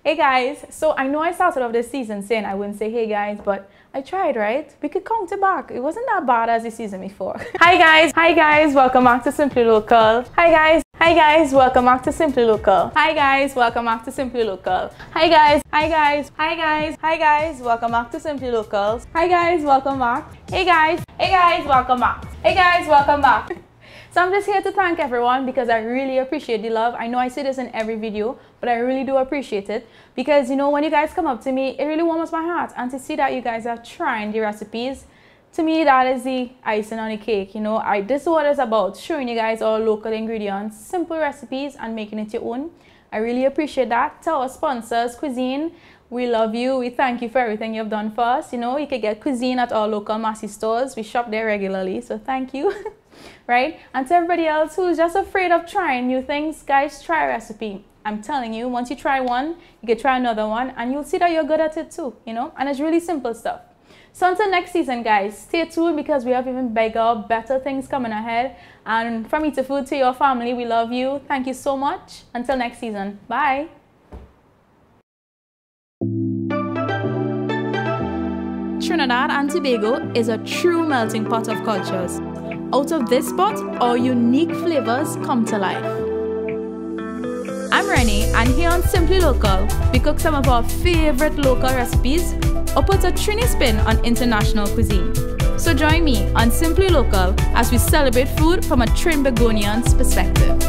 Hey guys, so I know I started off this season saying I wouldn't say hey guys, but I tried, right? We could count it back. It wasn't that bad as the season before. Hi guys, welcome back to Simply Local. Hi guys, welcome back to Simply Local. Hi guys, welcome back to Simply Local. Hi guys, welcome back to Simply Local. Hi guys, welcome back. Hey guys, welcome back. Hey guys, welcome back. So I'm just here to thank everyone because I really appreciate the love. I know I say this in every video, but I really do appreciate it because, you know, when you guys come up to me, it really warms my heart. And to see that you guys are trying the recipes, to me, that is the icing on the cake. You know, this is what it's about, showing you guys all local ingredients, simple recipes, and making it your own. I really appreciate that. To our sponsors, Cuisine, we love you. We thank you for everything you've done for us. You know, you can get Cuisine at our local Massy stores. We shop there regularly, so thank you. Right? And to everybody else who's just afraid of trying new things, guys, try a recipe. I'm telling you, once you try one, you can try another one, and you'll see that you're good at it too, you know? And it's really simple stuff. So until next season, guys, stay tuned because we have even bigger, better things coming ahead. And from eatahfood to your family, we love you. Thank you so much. Until next season. Bye. Trinidad and Tobago is a true melting pot of cultures. Out of this pot, our unique flavors come to life. I'm Rennie, and here on Simply Local, we cook some of our favorite local recipes or put a Trini spin on international cuisine. So join me on Simply Local as we celebrate food from a Trinbagonian's perspective.